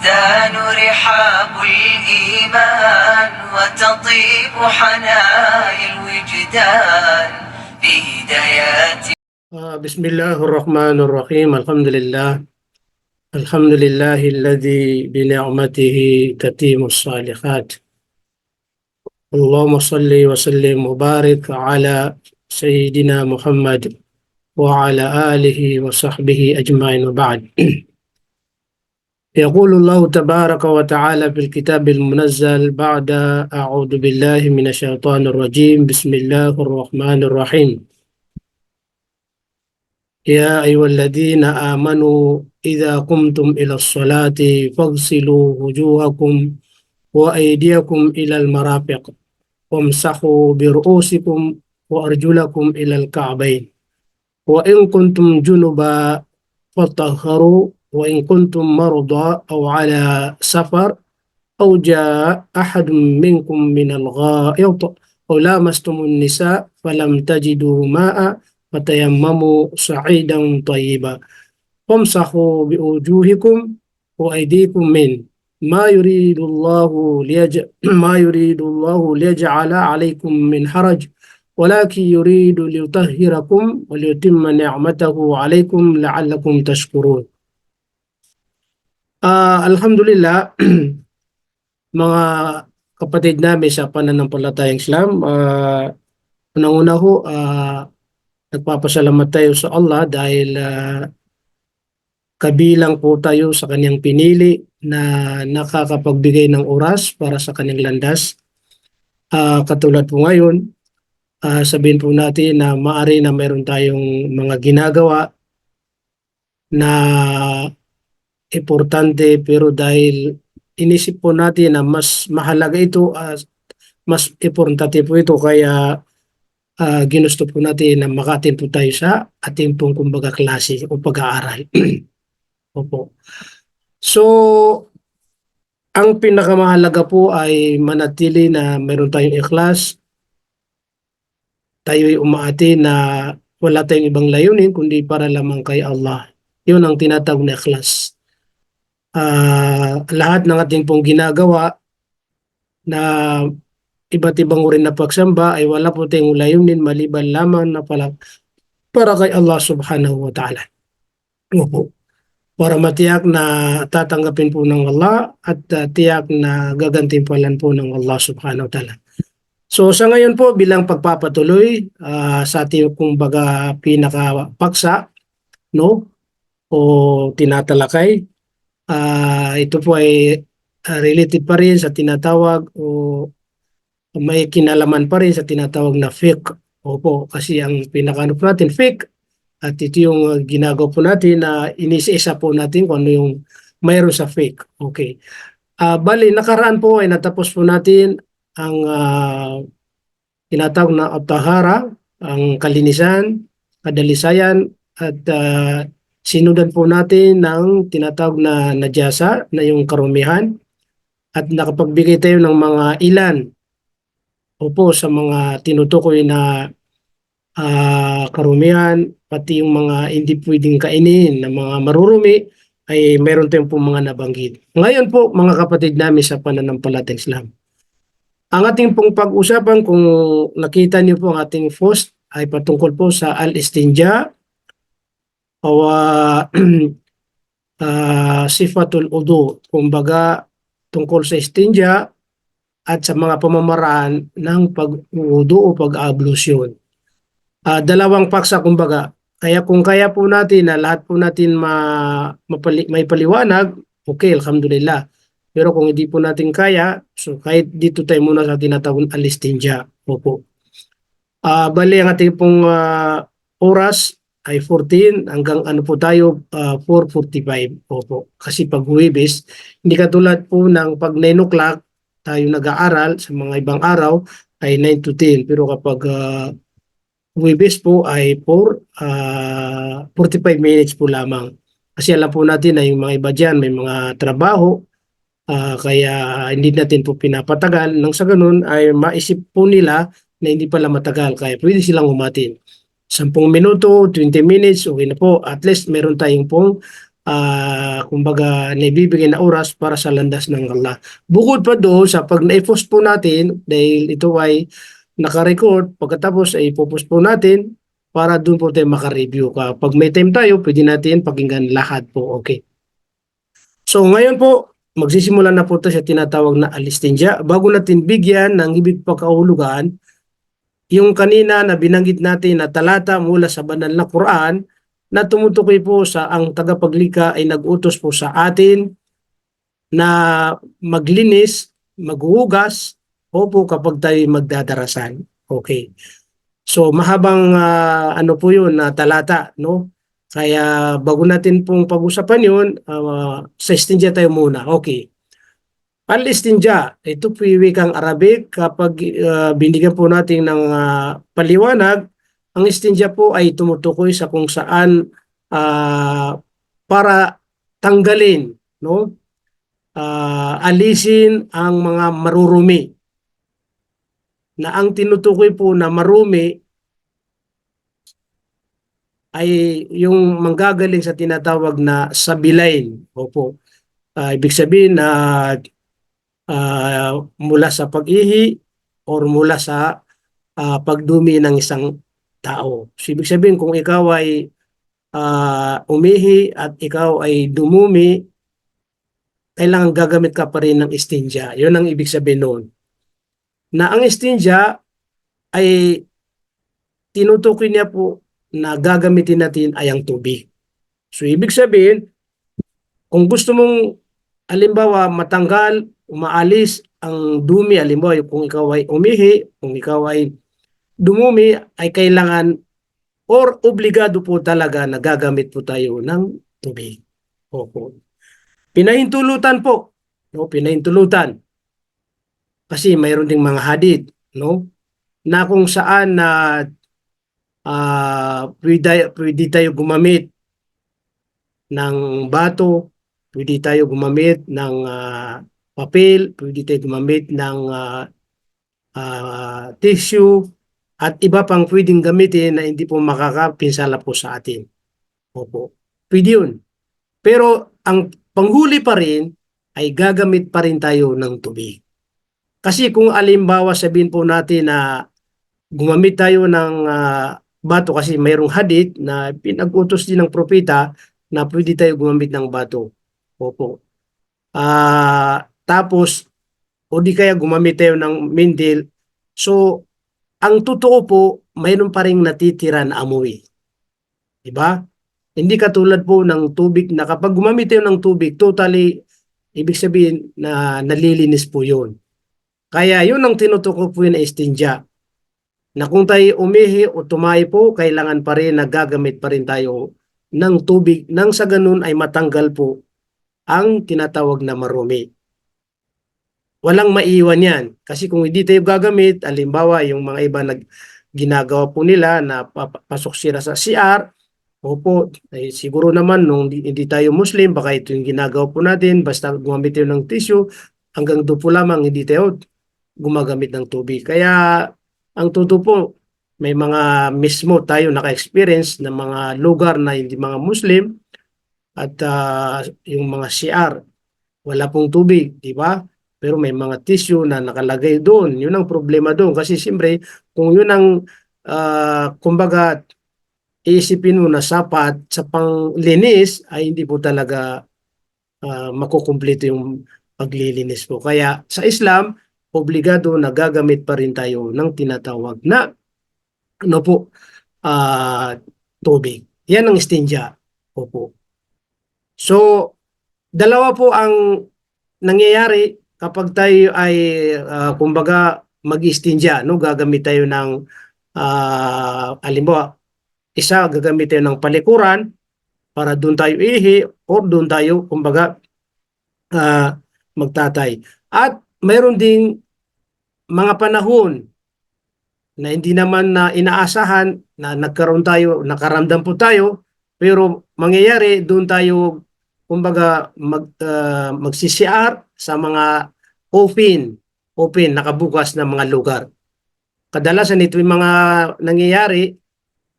تزدان رحاب الإيمان وتطيب حنايا الوجدان في هدايات. بسم الله الرحمن الرحيم. الحمد لله الذي بنعمته تتم الصالحات. اللهم صل وسلم وبارك على سيدنا محمد وعلى آله وصحبه أجمعين وبعد. يقول الله تبارك وتعالى في الكتاب المنزل بعد أعوذ بالله من الشيطان الرجيم. بسم الله الرحمن الرحيم. يا أيها الذين آمنوا إذا قمتم إلى الصلاة فاغسلوا وجوهكم وأيديكم إلى المرافق وامسحوا برؤوسكم وأرجلكم إلى الكعبين وإن كنتم جنبا فطهروا وإن كنتم مرضى أو على سفر أو جاء أحد منكم من الغائط أو لامستم النساء فلم تجدوا ماء فتيمموا صعيدا طيبا فامسحوا بوجوهكم وأيديكم منه ما يريد الله ليجعل عليكم من حرج ولكن يريد ليطهركم وليتم نعمته عليكم لعلكم تشكرون. Alhamdulillah, mga kapatid namin sa pananampalatayang Islam, unang-una ho, nagpapasalamat tayo sa Allah dahil kabilang po tayo sa kanyang pinili na nakakapagbigay ng oras para sa kanyang landas. Katulad po ngayon, sabihin po natin na maaari na mayroon tayong mga ginagawa na importante, pero dahil inisip po natin na mas mahalaga ito, mas importante po ito, kaya ginusto po natin na makatin po tayo sa ating pong kumbaga klase o pag-aaral. Opo. So, ang pinakamahalaga po ay manatili na meron tayong ikhlas. Tayo ay umaati na wala tayong ibang layunin kundi para lamang kay Allah. Yun ang tinatawag na ikhlas. Lahat ng ating pong ginagawa na iba't ibang uri na pagsamba ay wala po tayong layunin maliban lamang na para kay Allah subhanahu wa ta'ala. Opo. Para matiyak na tatanggapin po ng Allah at tiyak na gagantimpalan po ng Allah subhanahu wa ta'ala. So sa ngayon po, bilang pagpapatuloy sa ating kumbaga pinakapaksa, no, o tinatalakay, ito po ay related pa rin sa tinatawag o may kinalaman pa rin sa tinatawag na fiqh. Opo, kasi ang pinakaano po natin fiqh, at ito yung ginagawa po natin na inisa-isa po natin kung ano yung mayroon sa fiqh. Okay. Bali, nakaraan po ay natapos po natin ang tinatawag na at-tahara, ang kalinisan, kadalisayan, at sinundan po natin ng tinatawag na najasa, na yung karumihan, at nakapagbigay tayo ng mga ilan opo sa mga tinutukoy na karumihan, pati yung mga hindi pwedeng kainin na mga marurumi ay meron tayong po mga nabanggit. Ngayon po mga kapatid namin sa pananampalatayang Islam, ang ating pong pag-usapan, kung nakita niyo po ang ating post, ay patungkol po sa al-istinja o sifatul udu, kumbaga tungkol sa istinja at sa mga pamamaraan ng pag-udu o pag-ablusyon. Dalawang paksa kumbaga. Kaya kung kaya po natin na lahat po natin may paliwanag, okay, alhamdulillah. Pero kung hindi po natin kaya, so kahit dito tayo muna sa tinatawag al-istinja. Opo. Bali ang ating pong oras ay 14 hanggang ano po tayo, 4:45. Opo. Kasi pag Huwebes, hindi katulad po ng pag 9 o'clock tayo nag-aaral, sa mga ibang araw ay 9 to 10. Pero kapag Huwebes po ay 45 minutes po lamang. Kasi alam po natin na yung mga iba dyan may mga trabaho, kaya hindi natin po pinapatagal. Nang sa ganun ay maisip po nila na hindi pala matagal, kaya pwede silang umatin. 10 minuto, 20 minutes, okay na po. At least meron tayong pong kumbaga naibibigay na oras para sa landas ng Allah. Bukod pa doon sa pag na-post po natin dahil ito ay naka-record, pagkatapos ay ipopost po natin para doon po tayo maka-review. Kapag may time tayo, pwede natin pakinggan lahat po. Okay. So ngayon po, magsisimula na po tayo sa tinatawag na alistinja. Bago natin bigyan ng ibig pagkahulugan, yung kanina na binanggit natin na talata mula sa banal na Quran na tumutukoy po sa ang tagapaglikha ay nag-utos po sa atin na maglinis, maghuhugas, o po kapag tayo magdadarasan. Okay. So mahabang ano po yun na talata, no? Kaya bago natin pong pag-usapan yun, sa istinja tayo muna. Okay. Al-istinja, ito po yung wikang Arabic. Kapag binigyan po natin ng paliwanag, ang istinja po ay tumutukoy sa kung saan para tanggalin, no? Alisin ang mga marurumi. Na ang tinutukoy po na marumi ay yung manggagaling sa tinatawag na sabilain. Opo. Ibig sabihin na mula sa pag-ihi or mula sa pagdumi ng isang tao. So, ibig sabihin kung ikaw ay umihi at ikaw ay dumumi, kailangan gagamit ka pa rin ng istinja. Yun ang ibig sabihin noon. Na ang istinja ay tinutukoy niya po na gagamitin natin ay ang tubig. So ibig sabihin, kung gusto mong halimbawa matanggal, umaalis ang dumi, halimbawa kung ikaw ay umihi, kung ikaw ay dumumi, ay kailangan or obligado po talaga na gagamit po tayo ng tubig. Opo. Pinahintulutan po, no? Pinahintulutan. Kasi mayroon ding mga hadith, no? Na kung saan na pwede tayo gumamit ng bato, pwede tayo gumamit ng papel, pwede tayo gumamit ng tissue, at iba pang pwedeng gamitin na hindi po makakapinsala po sa atin. Opo. Pwede yun. Pero ang panghuli pa rin ay gagamit pa rin tayo ng tubig. Kasi kung alimbawa sabihin po natin na gumamit tayo ng bato kasi mayroong hadith na pinag-utos din ng propeta na pwede tayo gumamit ng bato. Opo. Tapos, o di kaya gumamit tayo ng mindil. So, ang totoo po, mayroon pa rin natitira na amoy. Diba? Hindi katulad po ng tubig na kapag gumamit tayo ng tubig, totally, ibig sabihin na nalilinis po yun. Kaya yun ang tinutukoy po yun na istinja. Na kung tayo umihi o tumayo po, kailangan pa rin nagagamit pa rin tayo ng tubig nang sa ganun ay matanggal po ang tinatawag na marumi. Walang maiiwan yan. Kasi kung hindi tayo gagamit, alimbawa yung mga iba ginagawa po nila na pasok sila sa CR, opo, siguro naman nung hindi tayo Muslim, baka ito yung ginagawa po natin, basta gumamit tayo ng tissue, hanggang doon po lamang hindi tayo gumagamit ng tubig. Kaya ang totoo po, may mga mismo tayo naka-experience ng mga lugar na hindi mga Muslim at yung mga CR, wala pong tubig, di ba? Pero may mga tissue na nakalagay doon. Yun ang problema doon. Kasi siyempre, kung yun ang kumbaga iisipin mo na sapat sa panglinis, ay hindi po talaga makukumpleto yung paglilinis po. Kaya sa Islam, obligado na gagamit pa rin tayo ng tinatawag na ano po, tubig. Yan ang istinja. Opo. So, dalawa po ang nangyayari kapag tayo ay kumbaga mag-istinja, no? Gagamit tayo ng halimbawa, isa gagamit tayo ng palikuran para doon tayo ihi or doon tayo kumbaga magtatay. At mayroon ding mga panahon na hindi naman na inaasahan na nagkaroon tayo, nakaramdam po tayo, pero mangyayari doon tayo kumbaga magsisiar sa mga open, nakabukas na mga lugar. Kadalasan ito yung mga nangyayari,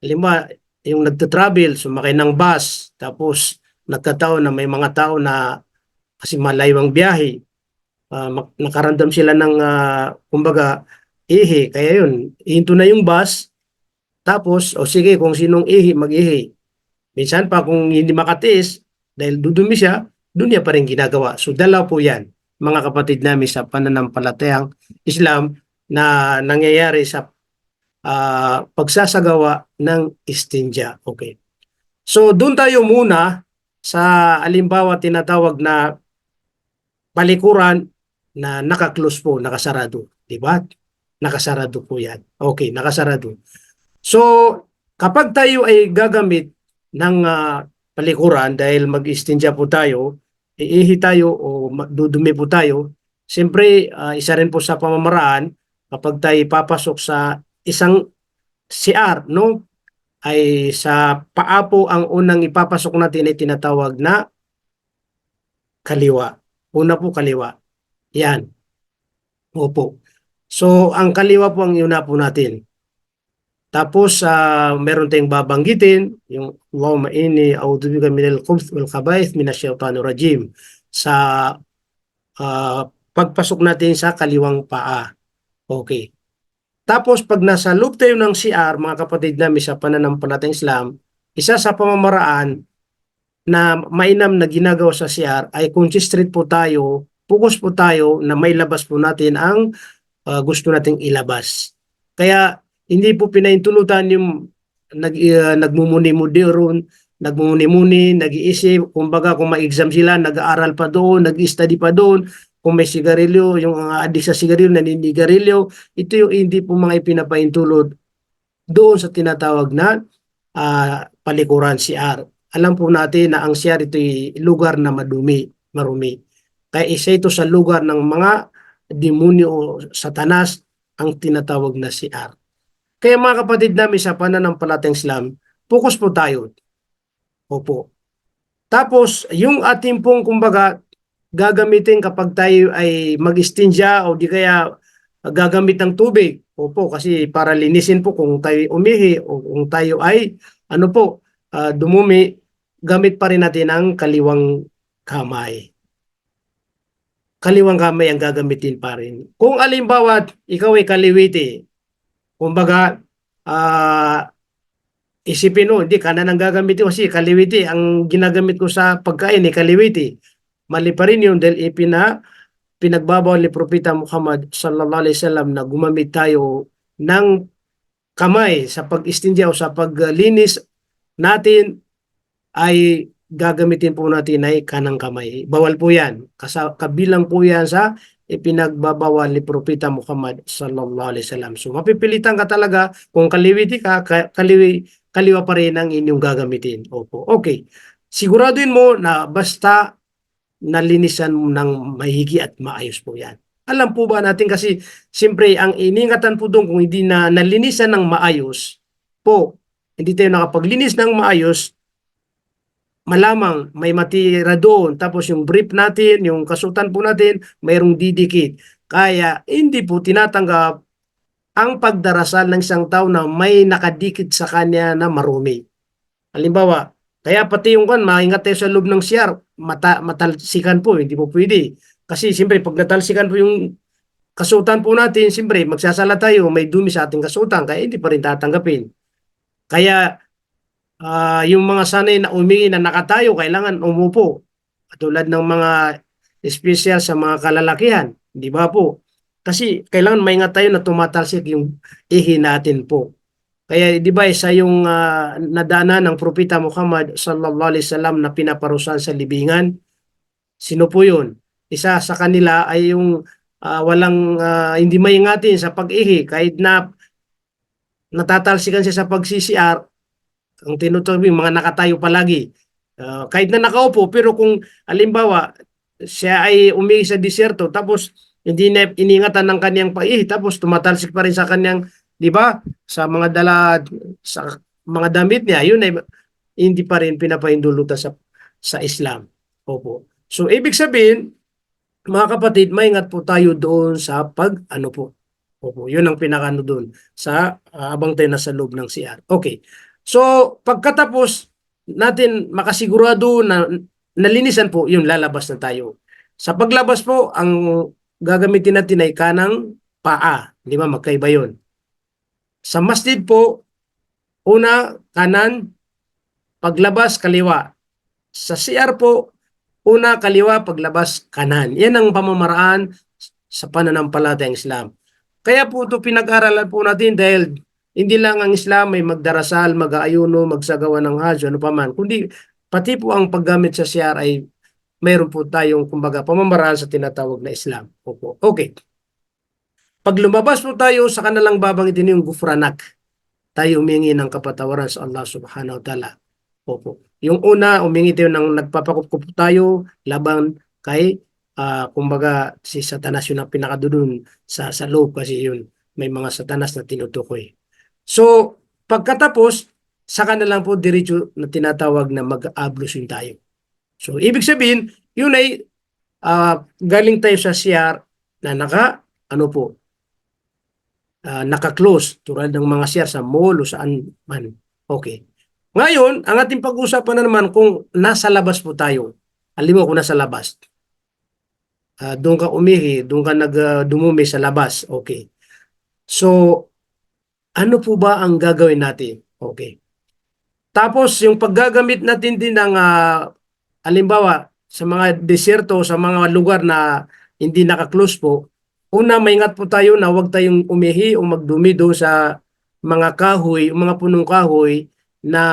halimbawa, yung nagta-travel, sumakay ng bus, tapos nagkataon na may mga tao na kasi malayo ang biyahe, nakaramdam sila ng kumbaga ihi, kaya yun, ihinto na yung bus, tapos o sige kung sinong ihi, mag-ihi. Minsan pa kung hindi makatiis, dahil dudumi siya, doon niya pa rin ginagawa. So dalaw po yan, mga kapatid namin sa pananampalatayang Islam na nangyayari sa pagsasagawa ng istinja. Okay. So doon tayo muna sa alimbawa tinatawag na palikuran na naka-close po, nakasarado. Diba? Nakasarado po yan. Okay, nakasarado. So kapag tayo ay gagamit ng palikuran dahil mag-istinja po tayo, iihi tayo o dudumi po tayo, siyempre isa rin po sa pamamaraan kapag tayo papasok sa isang CR, no? Ay sa paa po ang unang ipapasok natin ay tinatawag na kaliwa. Una po kaliwa. Yan. Opo. So ang kaliwa po ang iuna po natin. Tapos meron tayong babanggitin yung Allahumma inni a'udzubika minal khubuthi wal khaba'ith minasyaitonir rajim sa pagpasok natin sa kaliwang paa. Okay. Tapos pag nasa loob tayo ng CR, mga kapatid namin sa pananampalatayang Islam, isa sa pamamaraan na mainam na ginagawa sa CR ay concentrate po tayo, focus po tayo na may labas po natin ang gusto nating ilabas. Kaya hindi po pinaintulutan yung nagmumuni-mudi ron, nagmumuni-muni, nag-iisip, kumbaga kung may exam sila, nag-aaral pa doon, nag-study pa doon, kung may sigarilyo, yung adik sa sigarilyo, naninigarilyo, ito yung hindi po mga ipinapaintulot doon sa tinatawag na palikuran CR. Alam po natin na ang CR ito ay lugar na marumi. Kaya isa ito sa lugar ng mga demonyo o satanas ang tinatawag na CR. Kaya mga kapatid namin sa pananampalatayang Islam, focus po tayo. Opo. Tapos, yung ating pong kumbaga gagamitin kapag tayo ay mag-istinja o di kaya gagamit ng tubig. Opo, kasi para linisin po kung tayo umihi o kung tayo ay dumumi, gamit pa rin natin ang kaliwang kamay. Kaliwang kamay ang gagamitin pa rin. Kung alimbawa, ikaw ay kaliwiti, kumbaga, isipin mo, hindi kanan ang gagamitin kasi kaliwiti. Ang ginagamit ko sa pagkain ay kaliwiti. Mali pa rin yun dahil pinagbabawal ni Propeta Muhammad sallallahu alaihi wasallam na gumamit tayo ng kamay sa pag-istinja o sa paglinis natin ay gagamitin po natin ay kanang kamay. Bawal po yan. Kabilang po yan sa ipinagbabawal ni Propeta Muhammad sallallahu alaihi wasallam. So mapipilitan ka talaga kung kaliwiti ka, kaliwa pa rin ang inyong gagamitin. Opo. Okay. Siguraduhin mo na basta nalinisan mo ng mahigi at maayos po yan. Alam po ba natin kasi siyempre ang iningatan po doon kung hindi na nalinisan ng maayos po, hindi tayo nakapaglinis ng maayos, malamang may matira doon. Tapos yung brief natin, yung kasutan po natin, mayroong didikit. Kaya hindi po tinatanggap ang pagdarasal ng isang tao na may nakadikit sa kanya na marumi. Halimbawa, kaya pati yung maingat tayo sa loob ng CR, matalsikan po, hindi po pwede. Kasi siyempre, pag natalsikan po yung kasutan po natin, siyempre, magsasala tayo, may dumi sa ating kasutan, kaya hindi pa rin tatanggapin. Kaya, yung mga sanay na umingi na nakatayo, kailangan umupo. Tulad ng mga espesyal sa mga kalalakihan, di ba po? Kasi kailangan maingat tayo na tumatalsik yung ihi natin po. Kaya di ba isa yung nadaanan ng Propeta Muhammad sallallahu alaihi wasallam na pinaparusahan sa libingan? Sino po yun? Isa sa kanila ay yung hindi maingatin sa pag-ihi kahit na natatalsikan siya sa pag-CCR, ang tinutukoy mga nakatayo palagi. Kahit na nakaupo, pero kung halimbawa siya ay umihi sa disyerto tapos hindi na iningatan ng kanyang pag-ihi tapos tumatalsik pa rin sa kanyang, di ba? Sa mga sa mga damit niya, yun ay hindi pa rin pinapahintulutan sa Islam. Opo. So ibig sabihin, mga kapatid, maingat po tayo doon sa po. Opo, yun ang pinakano doon sa abang tayo nasa loob ng CR. Okay. So pagkatapos natin makasigurado na nalinisan po, yun lalabas na tayo. Sa paglabas po, ang gagamitin natin ay kanang paa. Di ba? Magkaiba yun. Sa masjid po, una, kanan, paglabas, kaliwa. Sa CR po, una, kaliwa, paglabas, kanan. Yan ang pamamaraan sa pananampalatayang Islam. Kaya po ito pinag-aralan po natin dahil hindi lang ang Islam may magdarasal, mag-aayuno, magsagawa ng hajj, ano pa man, kundi pati po ang paggamit sa CR ay mayroon po tayong kumbaga pamamaraan sa tinatawag na Islam. Opo. Okay. Pag lumabas po tayo sa kanilang babanggitin yung gufranak, tayo humingi ng kapatawaran sa Allah subhanahu wa ta'ala. Opo. Yung una, humingi tayo ng nagpapakup tayo laban kay kumbaga si Satanas yun ang pinakadudun sa loob kasi yun may mga Satanas na tinutukoy. So, pagkatapos, saka na lang po diretso na tinatawag na mag-ablution tayo. So, ibig sabihin, yun ay galing tayo sa CR na ano po, naka-close tulad ng mga CR sa mall o saan man. Okay. Ngayon, ang ating pag-usapan na naman kung nasa labas po tayo. Alam mo kung nasa labas. Doon ka umihi, doon ka dumumi sa labas. Okay. So, ano po ba ang gagawin natin? Okay. Tapos, yung paggagamit natin din ng, halimbawa, sa mga desierto, sa mga lugar na hindi naka-close po, una, maingat po tayo na huwag tayong umihi o magdumi doon sa mga kahoy, mga punong kahoy na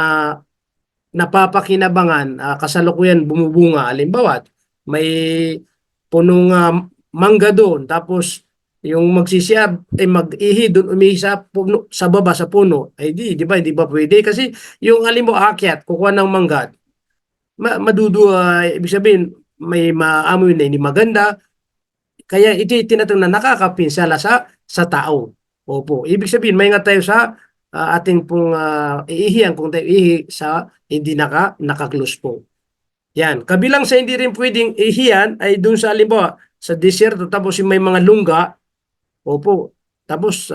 napapakinabangan, kasalukuyan bumubunga. Halimbawa, may punong mangga doon, tapos yung magsisiyab ay mag-ihi doon umihi sa puno, sa baba sa puno, ay di ba hindi ba pwede kasi yung halimbawa akyat kukuha ng mangga ibig sabihin may maamoy na hindi maganda, kaya ito tinatawag na nakakapinsala sa tao. Opo, ibig sabihin maingat tayo sa ating pong iihiyan kung tayo ihi sa hindi naka-close po. Yan, kabilang sa hindi rin pwedeng ihiyan ay dun sa halimbawa sa desierto tapos yung may mga lungga. Opo. Tapos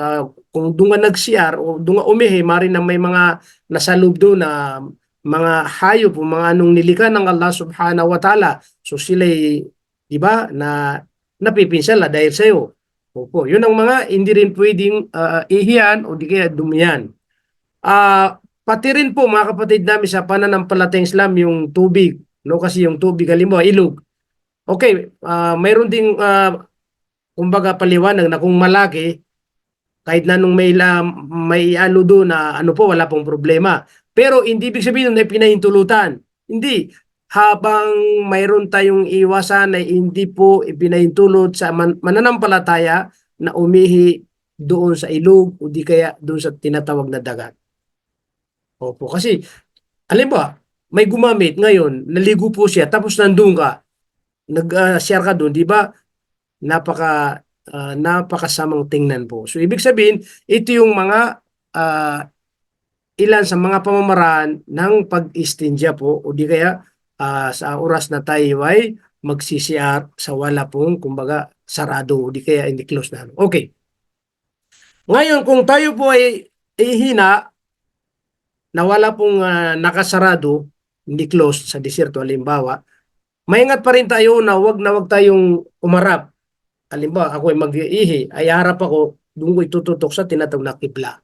kung doon nga nag-CR o doon nga umihi, mari na may mga nasa loob doon na mga hayop o mga anong nilikha ng Allah subhanahu wa ta'ala. So sila, di ba, na napipinsala dahil sa iyo. Opo, yun ang mga hindi rin pwedeng ihiyan o di kaya dumiyan. Pati rin po mga kapatid namin sa pananampalatayang Islam yung tubig. No? Kasi yung tubig, halimbawa, ilog. Okay, mayroon ding kumbaga paliwanag na kung malaki, kahit na nung may ano doon na ano po, wala pong problema. Pero hindi ibig sabihin na pinahintulutan. Hindi. Habang mayroon tayong iwasan na hindi po ipinahintulot sa mananampalataya na umihi doon sa ilog o di kaya doon sa tinatawag na dagat. Opo, kasi alam ba, may gumamit ngayon, naligo po siya, tapos nandun ka, nag-share ka doon, di ba? Napakasamang tingnan po. So ibig sabihin, ito yung mga ilan sa mga pamamaraan ng pag-istinja po o di kaya sa oras na tayo ay magsisiar sa wala pong kumbaga sarado o di kaya hindi close na. Okay. Ngayon kung tayo po ay ihina na wala pong nakasarado, hindi close sa desierto halimbawa, maingat pa rin tayo na wag tayong umarap. Halimbawa, ako ay mag-iihi, ay harap ako, doon ko itututok sa tinatawag na kibla.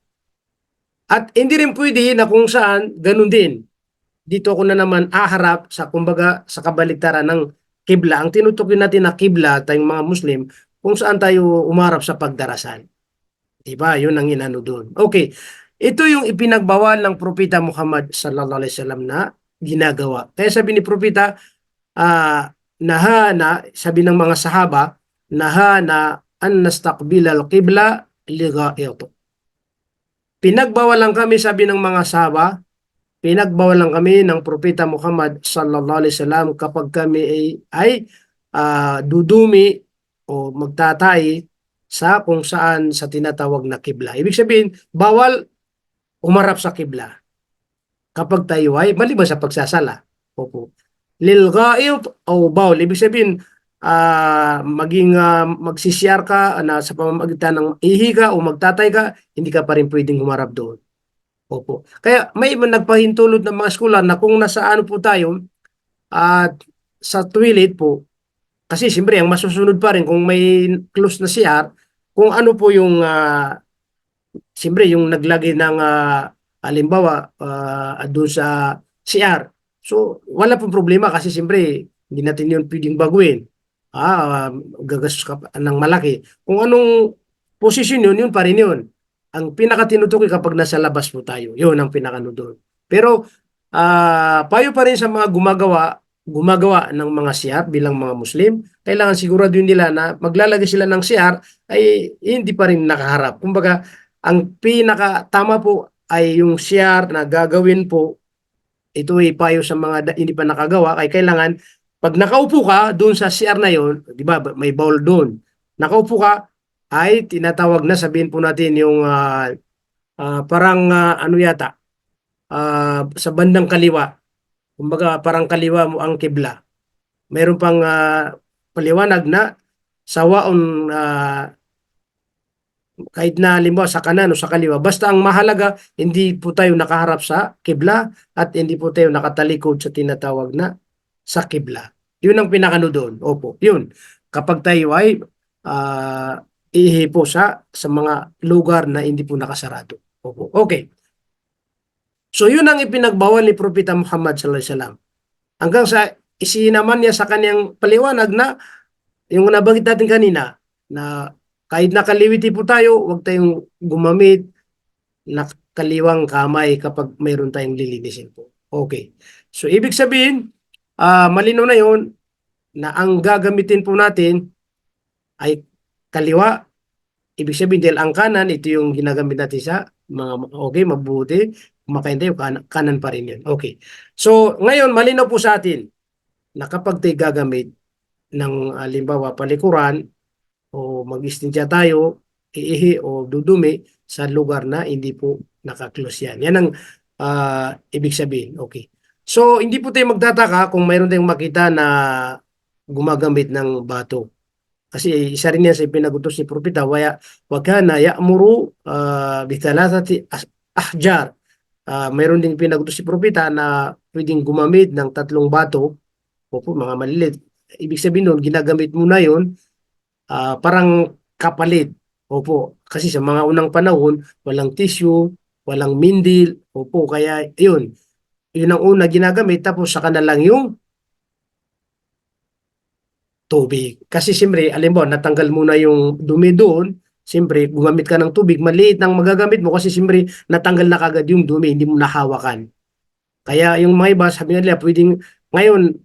At hindi rin pwede na kung saan, ganun din. Dito ako na naman aharap sa, kumbaga, sa kabaliktaran ng kibla. Ang tinutukoy natin na kibla, tayong mga Muslim, kung saan tayo umarap sa pagdarasal. Diba? Yun ang inano doon. Okay. Ito yung ipinagbawal ng Propeta Muhammad sallallahu alaihi wasallam na ginagawa. Kaya sabi ni Propeta, nahana, sabi ng mga sahaba, nahana an nastaqbil al-qibla liga'ito. Pinagbawalan kami, sabi ng mga sahaba, pinagbawalan kami ng Propeta Muhammad sallallahu alaihi wasallam kapag kami ay dudumi o magtatay sa kung saan sa tinatawag na kibla. Ibig sabihin, bawal umarap sa kibla kapag tayo ay maliban sa pagsasala. Opo. Lilga'id o bawl. Ibig sabihin, magsisiyar ka na sa pamamagitan ng ihi ka o magtatay ka, hindi ka pa rin pwedeng humarap doon. Opo. Kaya may nagpahintulot ng mga eskwela na kung nasa ano po tayo at sa toilet po, kasi siyempre ang masusunod pa rin kung may close na CR, kung ano po yung siyempre yung naglagay ng halimbawa doon sa CR. So wala pong problema kasi siyempre hindi natin yun pwedeng baguhin. Gagastos ka pa ng malaki. Kung anong posisyon yun, yun pa rin yun. Ang pinakatinutukoy kapag nasa labas po tayo, yun ang pinakano doon. Pero payo pa rin sa mga gumagawa ng mga CR bilang mga Muslim, kailangan siguraduhin nila na maglalagay sila ng CR ay hindi pa rin nakaharap. Kumbaga, ang pinakatama po ay yung CR na gagawin po, ito ay payo sa mga hindi pa nakagawa, ay kailangan pag nakaupo ka doon sa CR na yon, di ba, may bowl doon. Nakaupo ka, ay tinatawag na, sabihin po natin yung parang ano yata, sa bandang kaliwa. Kumbaga parang kaliwa mo ang kibla. Mayroon pang paliwanag na sa waon kahit na halimbawa sa kanan o sa kaliwa. Basta ang mahalaga, hindi po tayo nakaharap sa kibla at hindi po tayo nakatalikod sa tinatawag na sa kibla. Yun ang pinakano doon. Opo, yun. Kapag tayo ay ihipo sa mga lugar na hindi po nakasarado. Opo, okay. So yun ang ipinagbawal ni Propeta Muhammad sallallahu alaihi wasallam. Hanggang sa isinaman niya sa kanyang paliwanag na yung nabanggit natin kanina na kahit nakaliwiti po tayo, huwag tayong gumamit na kaliwang kamay kapag mayroon tayong lilinisin po. Okay. So ibig sabihin, malinaw na yon na ang gagamitin po natin ay kaliwa. Ibig sabihin dahil ang kanan, ito yung ginagamit natin sa mga, okay, mabuti, kumakain tayo, kanan pa rin yun. Okay. So ngayon, malinaw po sa atin na kapag tayo gagamit ng halimbawa palikuran o mag-istinja tayo, iihi o dudumi sa lugar na hindi po nakaklose yan. Yan ang ibig sabihin. Okay. So, hindi po tayo magtataka kung mayroon tayong makita na gumagamit ng bato. Kasi isa rin yan sa ipinagutos ni Propeta, wa kana ya'muru bithalathati ahjar. Mayroon din pinagutos si Propeta na pwedeng gumamit ng 3 bato, opo, mga malilit. Ibig sabihin nun, ginagamit mo na yun, parang kapalit. Opo, kasi sa mga unang panahon, walang tissue, walang mindil, opo, kaya yun, yun ang una ginagamit, tapos saka na lang yung tubig. Kasi siyempre, alam mo, natanggal mo na yung dumi doon, siyempre, gumamit ka ng tubig, maliit ang magagamit mo kasi siyempre, natanggal na kagad yung dumi, hindi mo nahawakan. Kaya yung mga iba, sabi nila, pwedeng, ngayon,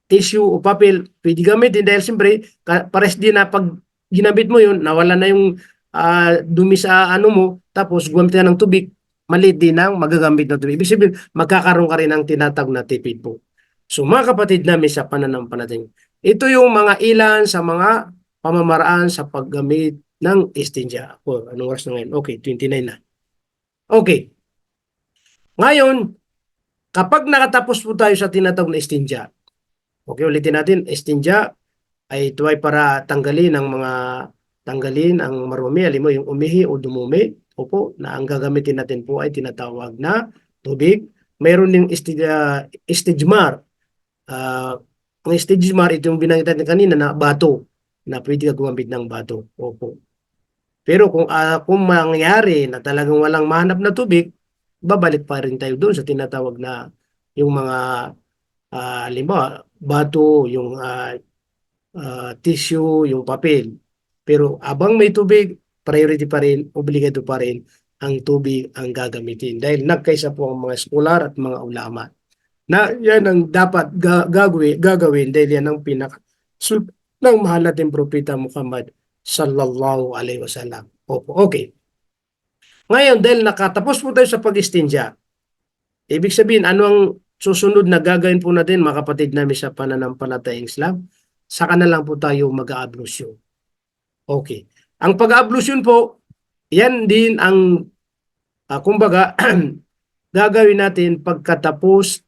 tissue o papel, pwede gamitin dahil siyempre, pares din na pag ginamit mo yun, nawala na yung dumi sa ano mo, tapos gumamit ka ng tubig, maliit din ang magagamit ng tubig. Ibig sabihin, magkakaroon ka rin ng tinatawag na tipid po. So mga kapatid namin sa pananampalataya, ito yung mga ilan sa mga pamamaraan sa paggamit ng istinja. Anong oras na ngayon? Okay, 29 na. Okay. Ngayon, kapag nakatapos po tayo sa tinatawag na istinja, okay, ulitin natin, istinja ay ito ay para tanggalin ang marumi, alam mo, yung umihi o dumumi. Opo, na ang gagamitin natin po ay tinatawag na tubig. Mayroon ding istijmar. Ang istijmar, ito yung binanggit natin kanina na bato, na pwede ka gumamit ng bato. Opo. Pero kung mangyari na talagang walang mahanap na tubig, babalik pa rin tayo doon sa tinatawag na yung mga halimbawa, bato, yung tissue, yung papel. Pero abang may tubig, priority pa rin, obligado pa rin ang tubig ang gagamitin. Dahil nagkaisa po ang mga eskolar at mga ulama na yan ang dapat gagawin dahil yan ang ng mahal natin Propeta Muhammad sallallahu alaihi wasallam. Opo, okay. Ngayon, dahil nakatapos po tayo sa pag-istinja, ibig sabihin, ano ang susunod na gagawin po natin, mga kapatid namin sa pananampalatayang Islam? Saka na lang po tayo mag-aablusyon. Okay. Ang pag-aablusyon po, yan din ang, kumbaga, gagawin natin pagkatapos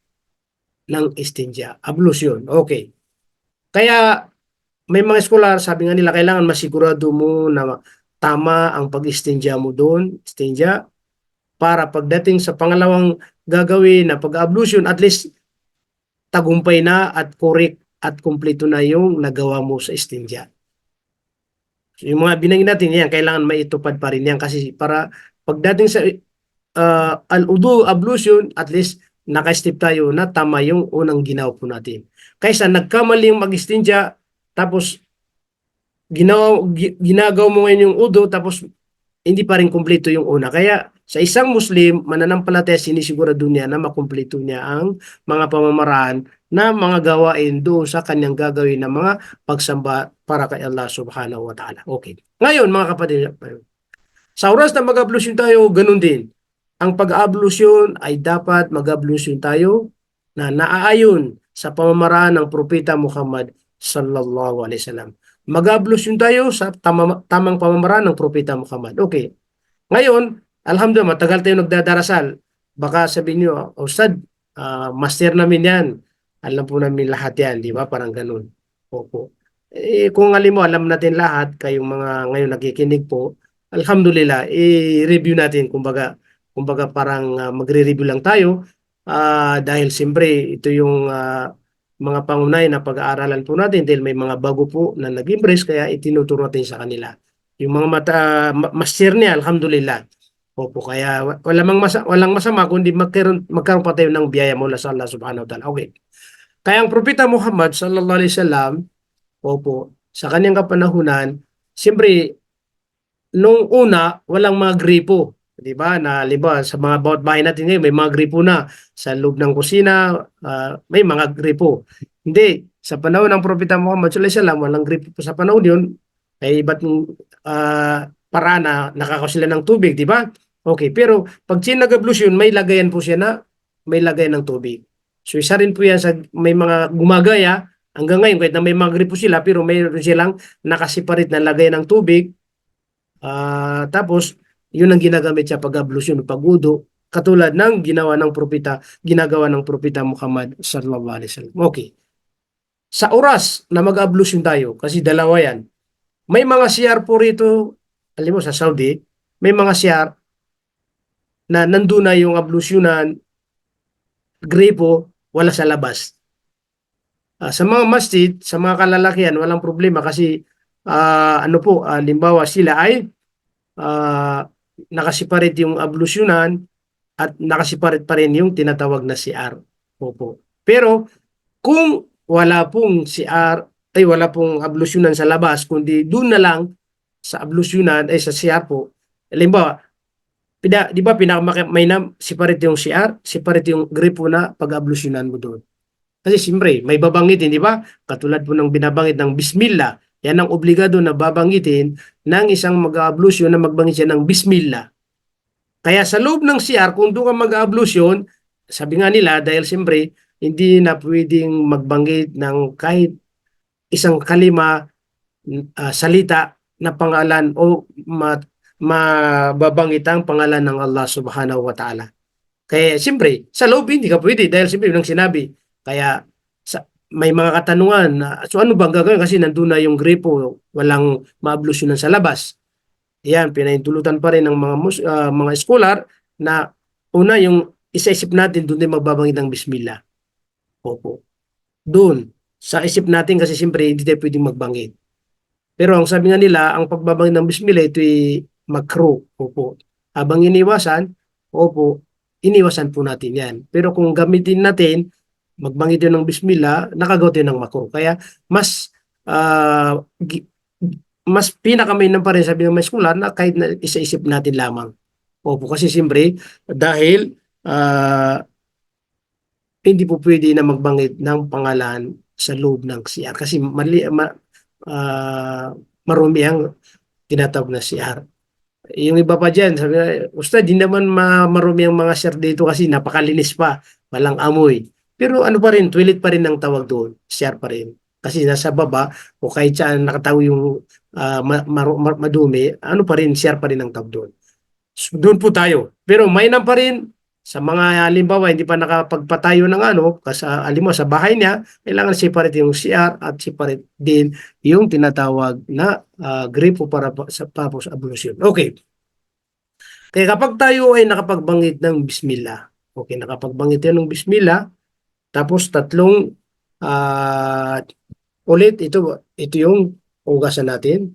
ng istinja. Ablusyon. Okay. Kaya, may mga eskolar, sabi nga nila, kailangan masigurado mo na tama ang pag-istinja mo doon. Istinja. para pagdating sa pangalawang gagawin na pag-ablution, at least tagumpay na at correct at kumpleto na yung nagawa mo sa istinja. So, yung mga binanggit natin yan, kailangan maitupad pa rin yan kasi para pagdating sa al-udu, ablution, at least naka-step tayo na tama yung unang ginawa po natin. Kaysa nagkamaling mag-istinja, tapos ginagawa mo ngayon yung udu, tapos hindi pa rin kumpleto yung una. Kaya sa isang Muslim, mananampalataya, sinisigurado niya na makumpleto niya ang mga pamamaraan na mga gawain doon sa kanyang gagawin na mga pagsamba para kay Allah subhanahu wa ta'ala. Okay. Ngayon, mga kapatid, sa oras na mag-ablusyon tayo, ganun din. Ang pag-ablusyon ay dapat mag-ablusyon tayo na naaayon sa pamamaraan ng Propeta Muhammad sallallahu alaihi wasallam. Mag-ablusyon tayo sa tamang pamamaraan ng Propeta Muhammad. Okay. Ngayon, alhamdulillah, matagal tayo nagdadarasal. Baka sabihin nyo, Ustad, master namin yan. Alam po namin lahat yan, di ba? Parang ganun. Opo. Kung alam mo, alam natin lahat, kayong mga ngayon nakikinig po, alhamdulillah, i-review natin. Kumbaga parang magre-review lang tayo. Dahil siyempre, ito yung mga pangunay na pag-aaralan po natin dahil may mga bago po na nag-impress, kaya itinuturo natin sa kanila. Yung mga master niya, alhamdulillah. Opo, kaya walang masama kundi magkaroon pa tayo ng biyaya mula sa Allah subhanahu wa ta'ala. Okay. Kaya ang Propeta Muhammad sallallahu alaihi wasallam, opo, sa kanyang kapanahunan, siyempre, nung una, walang mga gripo. Di ba? Na, liba, sa mga bawat bahay natin ngayon, may mga gripo na. Sa loob ng kusina, may mga gripo. Hindi. Sa panahon ng Propeta Muhammad sallallahu alaihi wasallam, walang gripo po sa panahon yun. Ay iba't paraan na nakakaw sila ng tubig, di ba? Okay, pero pag sinag-ablusyon, may lagayan po siya na may lagayan ng tubig. So isa rin po yan sa may mga gumagaya hanggang ngayon kahit na may mga gripo sila pero mayroon silang nakasiparit na lagayan ng tubig. Tapos yun ang ginagamit sa pag-ablusyon, pag-wudu, katulad ng ginagawa ng propeta Muhammad sallallahu alaihi wasallam. Okay. Sa oras na mag-ablusyon tayo, kasi dalawa yan, may mga CR po rito, alam mo sa Saudi, may mga CR na nandun na yung ablusyonan, gripo, wala sa labas. Sa mga masjid, sa mga kalalakihan, walang problema kasi limbawa sila ay nakasiparit yung ablusyonan at nakasiparit pa rin yung tinatawag na CR. Opo. Pero kung wala pong CR, wala pong ablusyonan sa labas, kundi doon na lang sa ablusyonan, sa CR po. Halimbawa, di ba may separate yung CR, separate yung gripo na pag-ablusyonan mo doon. Kasi siyempre, may babangitin, di ba? Katulad po ng binabangit ng Bismillah. Yan ang obligado na babanggitin ng isang mag-ablusyon na magbangit siya ng Bismillah. Kaya sa loob ng CR, kung doon ka mag-ablusyon, sabi nga nila, dahil siyempre, hindi na pwedeng magbanggit ng kahit isang kalima, salita na pangalan o mababanggit ang pangalan ng Allah subhanahu wa ta'ala. Kaya siyempre, sa loob hindi ka pwede dahil siyempre nang sinabi. Kaya may mga katanungan na, so ano bang gagawin kasi nandun na yung gripo, walang maablusyonan sa labas. Yan, pinahintulutan pa rin ng mga scholar na una yung isa-isip natin doon din magbabanggit ng Bismillah. Opo. Doon, sa isip natin kasi siyempre hindi tayo pwedeng magbanggit. Pero ang sabi nga nila, ang pagbabanggit ng Bismillah ito'y makruh. Opo. Habang iniwasan, opo, iniwasan po natin yan. Pero kung gamitin natin, magbanggit yun ng Bismillah, nakagawa tayo ng makruh. Kaya mas pinakamainam pa rin sabi ng mga eskular na kahit na isa-isip natin lamang. Opo, kasi siyempre, dahil hindi po pwede na magbanggit ng pangalan sa loob ng CR. Kasi marumi ang tinatawag na CR. Yung iba pa dyan, sabi na, Ustad, di naman marumi ang mga CR dito kasi napakalinis pa, walang amoy. Pero ano pa rin, toilet pa rin ang tawag doon, CR pa rin. Kasi nasa baba, o kahit saan nakataw yung madumi, ano pa rin, CR pa rin ang tawag doon. So, doon po tayo. Pero mainam pa rin, sa mga halimbawa, hindi pa nakapagpatayo ng kasi halimbawa sa bahay niya, kailangan separate yung CR at separate din yung tinatawag na gripo para sa tapos ablution. Okay. Kaya kapag tayo ay nakapagbanggit ng bismillah, okay, nakapagbanggit yan ng bismillah, tapos tatlong ulit, ito yung hugasan natin.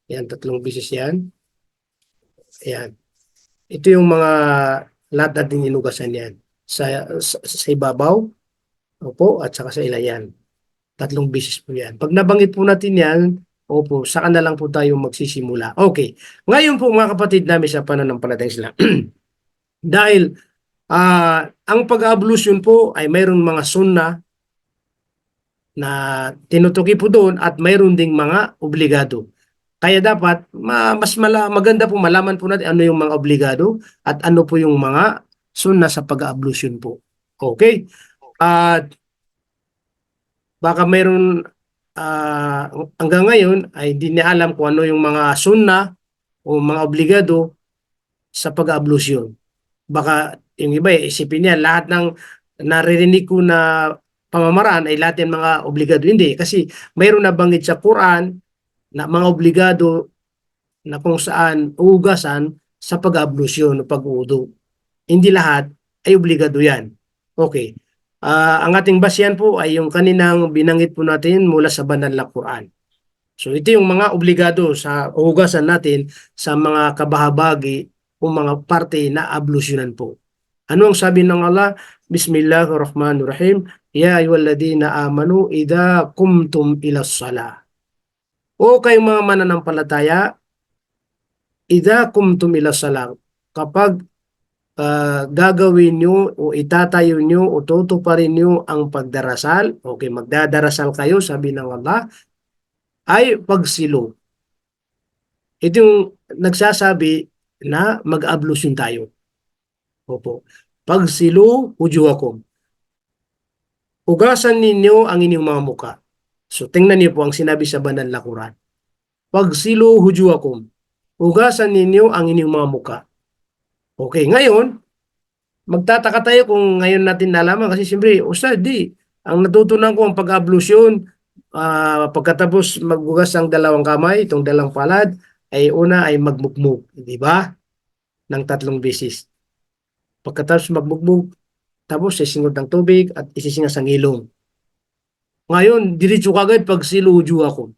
Yan, tatlong bisis yan. Yan. Ito yung mga lahat natin inugasan yan. Sa ibabaw, opo, at saka sa ilayan. Tatlong bisis po yan. Pag nabanggit po natin yan, opo, saka na lang po tayo magsisimula. Okay. Ngayon po mga kapatid namin sa pananampalatayang Islam, dahil ang pag-ablusyon po ay mayroon mga sunnah na tinutuki po doon at mayroon ding mga obligado. Kaya dapat maganda po malaman po natin ano yung mga obligado at ano po yung mga sunnah sa pag-ablusyon po. Okay? At baka mayroon hanggang ngayon ay hindi niya alam kung ano yung mga sunnah o mga obligado sa pag-ablusyon. Baka yung iba isipin niya lahat ng naririnig ko na pamamaraan ay lahat yung mga obligado. Hindi, kasi mayroon na banggit sa Quran na mga obligado na kung saan uugasan sa pag-ablusyon o pag-uudo. Hindi lahat ay obligado yan. Okay. Ang ating basyan po ay yung kaninang binanggit po natin mula sa banal na Quran. So ito yung mga obligado sa ugasan natin sa mga kabahabagi o mga parte na ablusyonan po. Ano ang sabi ng Allah? Bismillahirrahmanirrahim. Ya ayyuhalladhina amanu idza qumtum ila shalah. O kayong mga mananampalataya, idza qumtum ila shalah. Kapag gagawin nyo o itatayo nyo o tutuparin nyo ang pagdarasal, okay, magdadarasal kayo, sabi ng Allah, ay pagsilo. Ito yung nagsasabi na mag-ablusyon tayo. Opo. Pagsilo wujuhakum. Ugasan ninyo ang inyong mga muka. So tingnan niyo po ang sinabi sa banal na Quran. Pagsilo wujuhakum. Ugasan ninyo ang inyong mga muka. Okay, ngayon, magtataka tayo kung ngayon natin nalaman kasi siyempre, ang natutunan ko ang pag-ablusyon, pagkatapos maghugas ang dalawang kamay, itong dalawang palad, ay una ay magmukmuk, di ba? Ng 3 beses. Pagkatapos magmukmuk, tapos sisingod ng tubig at isisinga sa ngilong. Ngayon, diretso kagad pag siluju ako.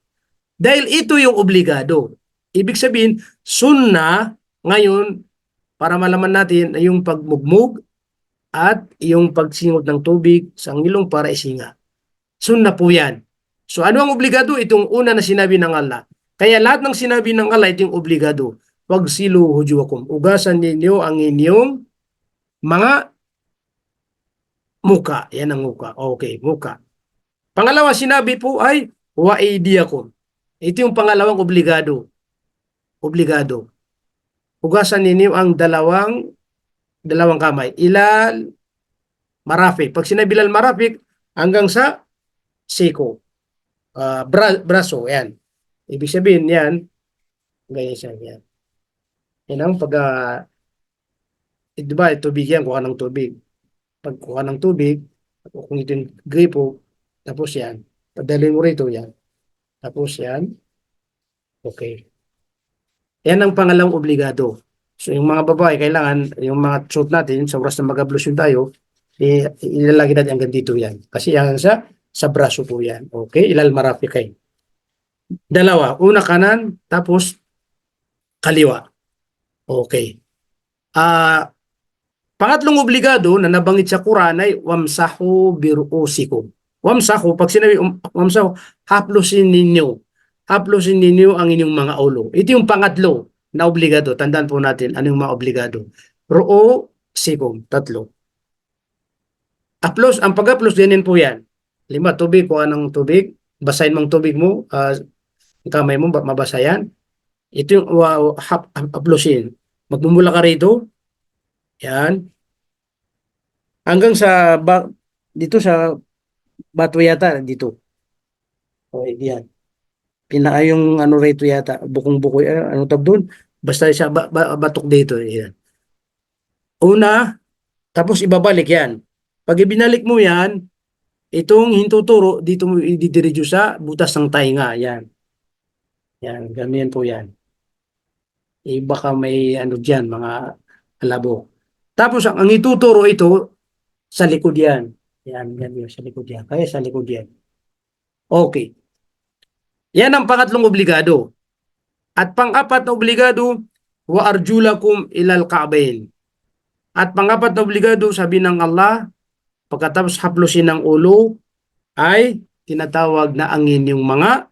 Dahil ito yung obligado. Ibig sabihin, sunna ngayon, para malaman natin yung pagmugmug at yung pagsingod ng tubig sa ngilong para isinga. Sunna po yan. So ano ang obligado? Itong una na sinabi ng Allah. Kaya lahat ng sinabi ng Allah, itong obligado. Pagsilu hujuwakum. Ugasan ninyo ang inyong mga muka. Yan ang muka. Okay, muka. Pangalawa, sinabi po ay waidiyakum. Ito yung pangalawang obligado. Obligado. Ugasan ninyo ang dalawang kamay. Ilal marafik. Pag sinabi ilal marafik, hanggang sa siko. Braso, yan. Ibig sabihin, yan. Ganyan siya, yan. Yan ang diba, tubig yan, kuha ng tubig. Pag kuha ng tubig, kung ito yung gripo, tapos yan. Padalhin mo rito, yan. Tapos yan. Okay. Yan ang pangalawang obligado. So, yung mga babae, kailangan, yung mga suit natin, sa oras na mag-ablusyon tayo, ilalagay natin hanggang dito yan. Kasi yan sa braso po yan. Okay? Ilal marafi kayo. Dalawa. Una kanan, tapos kaliwa. Okay. Pangatlong obligado na nabanggit sa Quran ay wamsahu biruusikum. Wamsahu, pag sinabi wamsahu, haplusin ninyo. Haplusin ninyo ang inyong mga ulo. Ito yung pangatlo na obligado. Tandaan po natin anong mga obligado. Ruusikum, 3. Ang pag-haplos, ganyan po yan. 5, tubig, kuha ng tubig. Basahin mong tubig mo, kamay mo, mabasa yan. Ito yung haplusin. Magmumula ka rito. Yan. Hanggang dito sa bato yata, dito. Okay, yan. Pinaka yung ano rito yata, bukong-buko, ano tawag doon? Basta siya batok dito. Yan. Una, tapos ibabalik yan. Pag ibinalik mo yan, itong hintuturo, dito mo ididiretso sa butas ng tainga. Yan. Yan, ganyan po yan. baka may ano diyan, mga alabo. Tapos ang ituturo ito sa likod yan. Yan yun, sa likod yan. Kaya sa likod yan. Okay. Yan ang pangatlong obligado. At pang-apat na obligado, wa arjulakum ilal ka'bayn. At pang-apat na obligado, sabi ng Allah, pagkatapos haplusin ng ulo, ay tinatawag na angin yung mga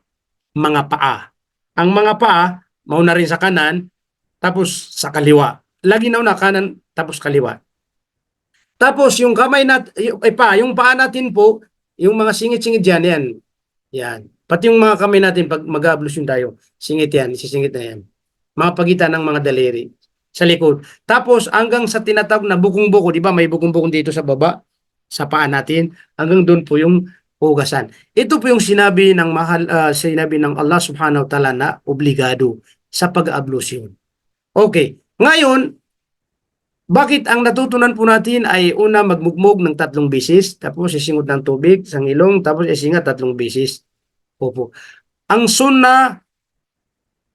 paa. Ang mga paa, mauna rin sa kanan, tapos sa kaliwa. Lagi na una kanan, tapos kaliwa. Tapos yung kamay natin, yung paa natin po, yung mga singit-singit dyan, yan. Yan. Pati yung mga kamay natin, pag mag-ablusyon tayo, singit yan, isisingit na yan. Mga pagitan ng mga daliri sa likod. Tapos hanggang sa tinatawag na bukong-buko, di ba may bukong-bukong dito sa baba, sa paa natin, hanggang doon po yung hugasan. Ito po yung sinabi ng sinabi ng Allah Subhanahu wa Ta'ala na obligado sa pag-ablusyon. Okay. Ngayon, bakit ang natutunan po natin ay una magmugmog ng 3 beses, tapos sisingot ng tubig sa ilong, tapos isingat 3 beses. Opo. Ang sunna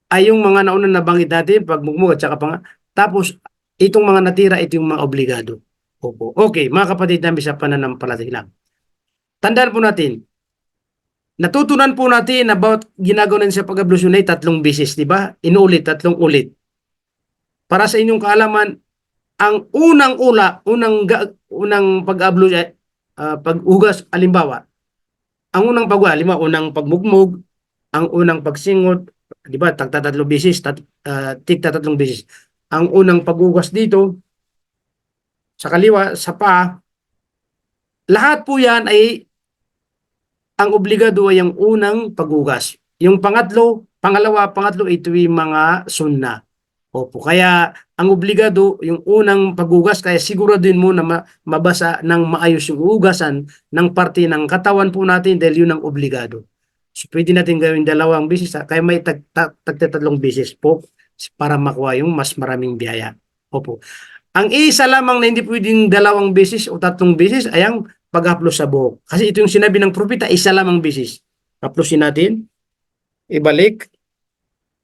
ay yung mga nauna nabanggit natin, pagmugmog at saka tapos itong mga natira, ito yung mga obligado. Opo. Okay, mga kapatid namin sa pananampalataya. Tandaan po natin, natutunan po natin about ginagawa natin sa pag-ablusyon ay 3 beses, di ba? Inuulit, 3 ulit. Para sa inyong kaalaman, ang unang pag-ablo paghugas, alimbawa, ang unang paghugas, alimbawa, unang pagmugmog, ang unang pagsingot, di ba, tagta-3 beses, tigta-3 beses. Ang unang paghugas dito, sa kaliwa, sa paa, lahat po yan ay, ang obligado ay ang unang paghugas. Yung pangatlo, ito yung mga sunna. Opo, kaya ang obligado, yung unang paghugas, kaya siguraduhin mo na mabasa ng maayos yung hugasan ng parte ng katawan po natin dahil yun ang obligado. So, pwede natin gawin 2 beses, kaya may tagtatlong beses po para makuha yung mas maraming biyaya. Opo. Ang isa lamang na hindi pwedeng 2 beses o 3 beses ay ang pag-haplos sa buhok. Kasi ito yung sinabi ng propeta, isa lamang beses. Haplosin natin, ibalik,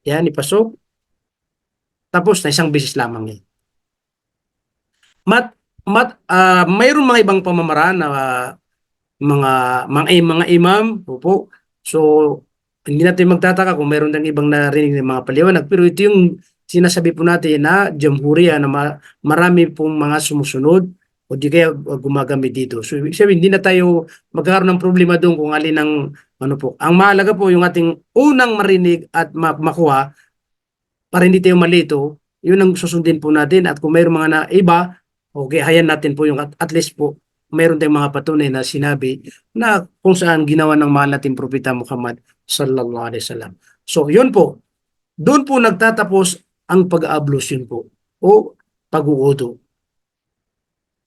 yan, ipasok, tapos na 1 beses lamang yan. Mayroon mga ibang pamamaraan na mga imam, opo. So, hindi natin magtataka kung mayroon din ibang narinig ng mga paliwanag. Pero ito yung sinasabi po natin na jamhuriya na marami pong mga sumusunod o di kaya gumagamit dito. So, ibig sabihin, hindi na tayo magkakaroon ng problema doon kung alin ang ano po. Ang mahalaga po yung ating unang marinig at makuha para hindi tayo malito, yun ang susundin po natin. At kung mayroong mga na iba, okay, hayan natin po yung at least po mayroon tayong mga patunay na sinabi na kung saan ginawa ng mahal nating propeta Muhammad sallallahu alaihi wasallam. So, yun po. Doon po nagtatapos ang pag-ablusyon po o pag-uudo.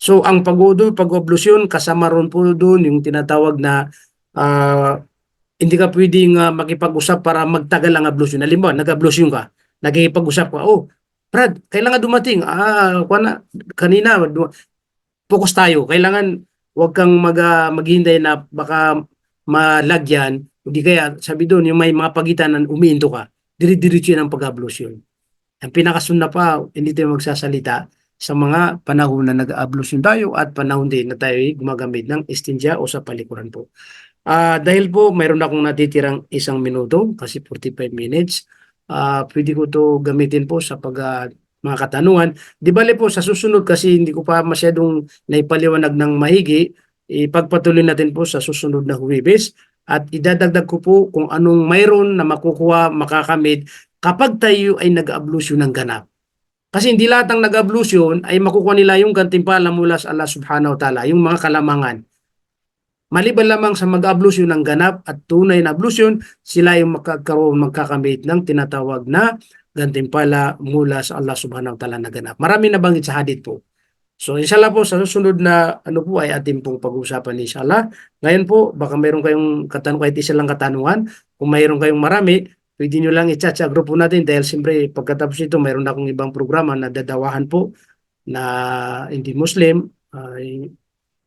So, ang pag-uudo, pag-ablusyon, kasama ron po doon yung tinatawag na hindi ka pwedeng makipag-usap para magtagal ang ablusyon. Halimbawa, nag-ablusyon ka, nagkikipag-usap ka, oh, Brad, kailangan dumating. Kanina, focus tayo. Kailangan wag kang maghintay na baka malagyan. Hindi kaya, sabi doon, yung may mga pagitan na umiinto ka, diri-diretso yan ang pag-ablusyon. Ang pinakasunna pa, hindi tayo magsasalita sa mga panahon na nag-ablusyon tayo at panahon din na tayo gumagamit ng istinja o sa palikuran po. Dahil po mayroon akong natitirang 1 minuto kasi 45 minutes, pwede ko to gamitin po sa mga katanungan. Di bale po sa susunod kasi hindi ko pa masyadong naipaliwanag ng mahigi, ipagpatuloy natin po sa susunod na Huwebes at idadagdag ko po kung anong mayroon na makukuha, makakamit kapag tayo ay nag-ablusyon ng ganap. Kasi hindi lahat ng nag-ablusyon ay makukuha nila yung gantimpala mula sa Allah Subhanahu wa Ta'ala, yung mga kalamangan. Maliban lamang sa mag-ablusyon ng ganap at tunay na ablusyon, sila yung magkakamit ng tinatawag na gantimpala mula sa Allah Subhanahu wa Ta'ala na ganap. Marami na banggit sa hadith po. So inshallah po sa susunod na ano po ay ating pong pag-uusapan inshallah. Ngayon po baka mayroon kayong kahit isa lang katanungan. Kung mayroon kayong marami, pwede nyo lang i-chat sa grupo natin dahil siyempre pagkatapos ito mayroon akong ibang programa na dadawahan po na hindi Muslim,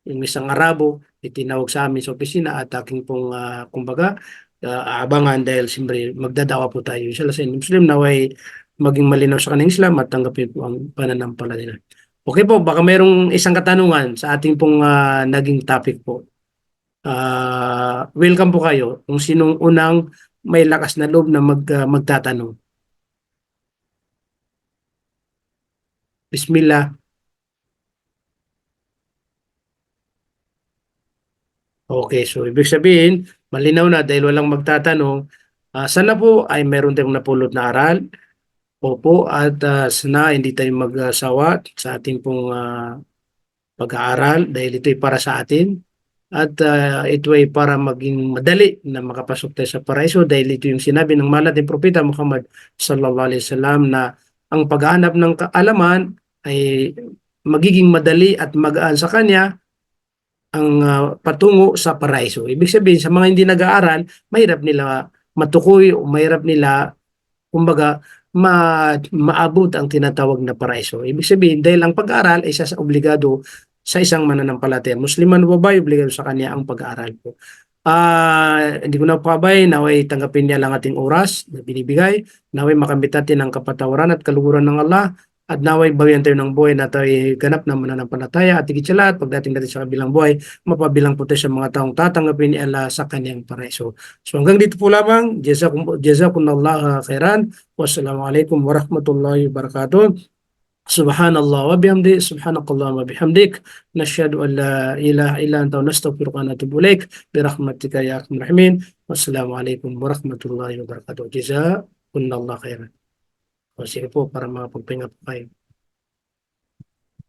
yung isang Arabo itinawag sa amin sa opisina at aking pong kumbaga aabangan dahil siyempre magdadawa po tayo. Inshallah sa Muslim naway maging malinaw sa kanilang Islam at tanggapin po ang pananampalataya nila. Okay po, baka mayroong isang katanungan sa ating pong naging topic po. Welcome po kayo kung sinong unang may lakas na loob na magtatanong. Bismillah. Okay, so ibig sabihin, malinaw na dahil walang magtatanong, sana po ay meron tayong napulot na aral. Opo, at sana hindi tayo magsawa sa ating pong pag-aaral dahil ito'y para sa atin. At ito ay para maging madali na makapasok tayo sa paraiso dahil ito yung sinabi ng mahal nating propeta Muhammad sallallahu alaihi wasallam na ang paghahanap ng kaalaman ay magiging madali at magaan sa kanya ang patungo sa paraiso. Ibig sabihin sa mga hindi nag-aaral, mahirap nila matukoy o mahirap nila kumbaga maabot ang tinatawag na paraiso. Ibig sabihin dahil ang pag-aaral ay isa sa obligado sa isang mananampalataya. Musliman o babae, obligado sa kanya ang pag-aaral po. Hindi ko na pabay, naway tanggapin niya lang ating oras na binibigay, naway makamit natin ang kapatawaran at kaluguran ng Allah, at naway bawian tayo ng buhay na tayo ganap na mananampalataya at higit sa lahat, pagdating natin sa kabilang buhay, mapabilang po tayo sa mga taong tatanggapin ni Allah sa kanyang paraiso. So hanggang dito po lamang, jazakumullah khairan, wassalamualaikum warahmatullahi wabarakatuh. Subhanallah wa bihamdi, subhanakallah wa bihamdik, nashhadu an la ilaha illa anta wa nastaghfiruka wa natubu ilaik, birahmatika ya arhamar rahimin. Wassalamualaikum warahmatullahi wabarakatuh. Jazakumullah khairan. O sige po, para makapagpahinga po kayo.